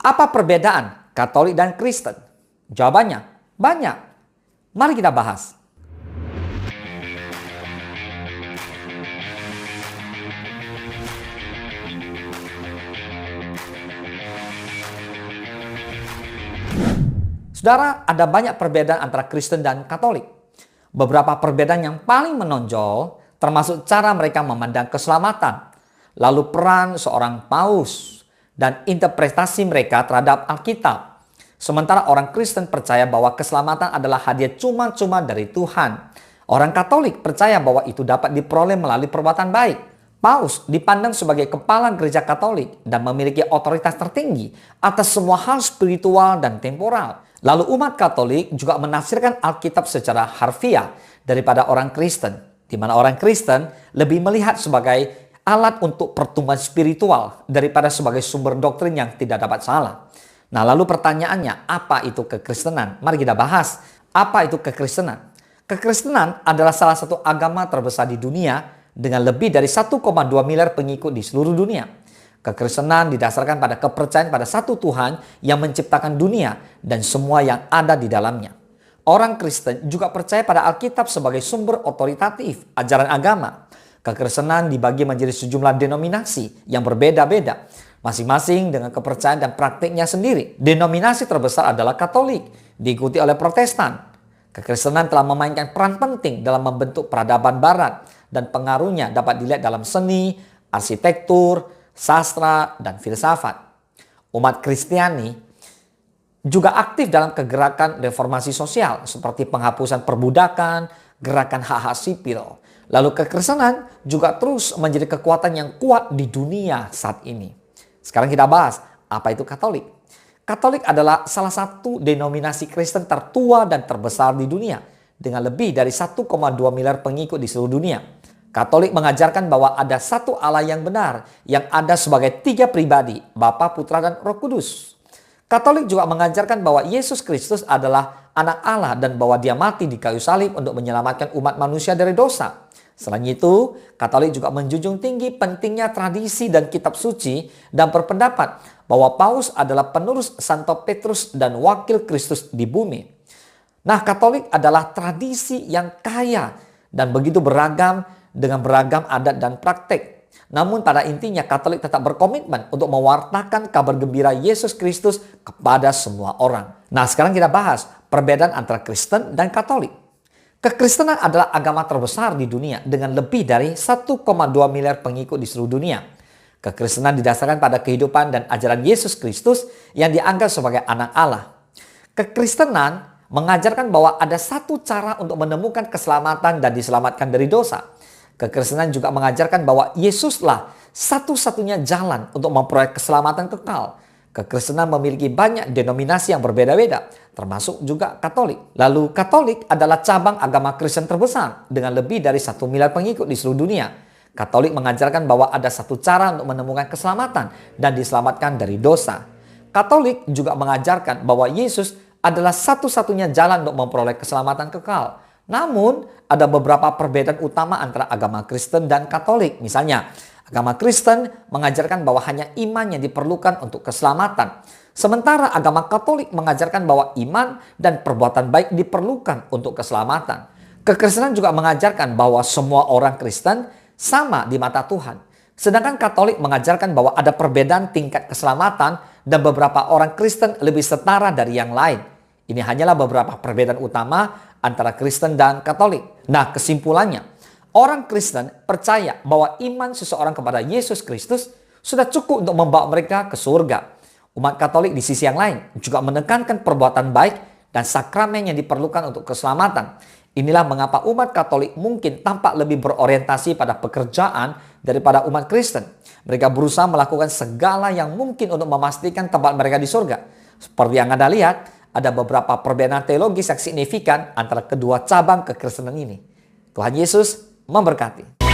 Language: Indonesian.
Apa perbedaan Katolik dan Kristen? Jawabannya, banyak. Mari kita bahas. Saudara, ada banyak perbedaan antara Kristen dan Katolik. Beberapa perbedaan yang paling menonjol termasuk cara mereka memandang keselamatan, lalu peran seorang paus, dan interpretasi mereka terhadap Alkitab. Sementara orang Kristen percaya bahwa keselamatan adalah hadiah cuma-cuma dari Tuhan. Orang Katolik percaya bahwa itu dapat diperoleh melalui perbuatan baik. Paus dipandang sebagai kepala gereja Katolik dan memiliki otoritas tertinggi atas semua hal spiritual dan temporal. Lalu umat Katolik juga menafsirkan Alkitab secara harfiah daripada orang Kristen, di mana orang Kristen lebih melihat sebagai alat untuk pertumbuhan spiritual daripada sebagai sumber doktrin yang tidak dapat salah. Nah, lalu pertanyaannya, apa itu kekristenan? Mari kita bahas, apa itu kekristenan? Kekristenan adalah salah satu agama terbesar di dunia dengan lebih dari 1,2 miliar pengikut di seluruh dunia. Kekristenan didasarkan pada kepercayaan pada satu Tuhan yang menciptakan dunia dan semua yang ada di dalamnya. Orang Kristen juga percaya pada Alkitab sebagai sumber otoritatif ajaran agama. Kekristenan dibagi menjadi sejumlah denominasi yang berbeda-beda, masing-masing dengan kepercayaan dan praktiknya sendiri. Denominasi terbesar adalah Katolik, diikuti oleh Protestan. Kekristenan telah memainkan peran penting dalam membentuk peradaban Barat dan pengaruhnya dapat dilihat dalam seni, arsitektur, sastra, dan filsafat. Umat Kristiani juga aktif dalam kegerakan reformasi sosial seperti penghapusan perbudakan, gerakan hak-hak sipil. Lalu kekristenan juga terus menjadi kekuatan yang kuat di dunia saat ini. Sekarang kita bahas, apa itu Katolik? Katolik adalah salah satu denominasi Kristen tertua dan terbesar di dunia dengan lebih dari 1,2 miliar pengikut di seluruh dunia. Katolik mengajarkan bahwa ada satu Allah yang benar, yang ada sebagai 3 pribadi, Bapa, Putra, dan Roh Kudus. Katolik juga mengajarkan bahwa Yesus Kristus adalah anak Allah dan bahwa dia mati di kayu salib untuk menyelamatkan umat manusia dari dosa. Selain itu, Katolik juga menjunjung tinggi pentingnya tradisi dan kitab suci dan berpendapat bahwa Paus adalah penerus Santo Petrus dan wakil Kristus di bumi. Nah, Katolik adalah tradisi yang kaya dan begitu beragam dengan beragam adat dan praktek. Namun pada intinya Katolik tetap berkomitmen untuk mewartakan kabar gembira Yesus Kristus kepada semua orang. Nah, sekarang kita bahas perbedaan antara Kristen dan Katolik. Kekristenan adalah agama terbesar di dunia dengan lebih dari 1,2 miliar pengikut di seluruh dunia. Kekristenan didasarkan pada kehidupan dan ajaran Yesus Kristus yang dianggap sebagai anak Allah. Kekristenan mengajarkan bahwa ada satu cara untuk menemukan keselamatan dan diselamatkan dari dosa. Kekristenan juga mengajarkan bahwa Yesuslah satu-satunya jalan untuk memperoleh keselamatan kekal. Kekristenan memiliki banyak denominasi yang berbeda-beda, termasuk juga Katolik. Lalu Katolik adalah cabang agama Kristen terbesar dengan lebih dari 1 miliar pengikut di seluruh dunia. Katolik mengajarkan bahwa ada satu cara untuk menemukan keselamatan dan diselamatkan dari dosa. Katolik juga mengajarkan bahwa Yesus adalah satu-satunya jalan untuk memperoleh keselamatan kekal. Namun, ada beberapa perbedaan utama antara agama Kristen dan Katolik. Misalnya, agama Kristen mengajarkan bahwa hanya iman yang diperlukan untuk keselamatan. Sementara agama Katolik mengajarkan bahwa iman dan perbuatan baik diperlukan untuk keselamatan. Kekristenan juga mengajarkan bahwa semua orang Kristen sama di mata Tuhan. Sedangkan Katolik mengajarkan bahwa ada perbedaan tingkat keselamatan dan beberapa orang Kristen lebih setara dari yang lain. Ini hanyalah beberapa perbedaan utama antara Kristen dan Katolik. Nah, kesimpulannya, orang Kristen percaya bahwa iman seseorang kepada Yesus Kristus sudah cukup untuk membawa mereka ke surga. Umat Katolik di sisi yang lain juga menekankan perbuatan baik dan sakramen yang diperlukan untuk keselamatan. Inilah mengapa umat Katolik mungkin tampak lebih berorientasi pada pekerjaan daripada umat Kristen. Mereka berusaha melakukan segala yang mungkin untuk memastikan tempat mereka di surga. Seperti yang Anda lihat, ada beberapa perbedaan teologis yang signifikan antara kedua cabang kekristenan ini. Tuhan Yesus memberkati.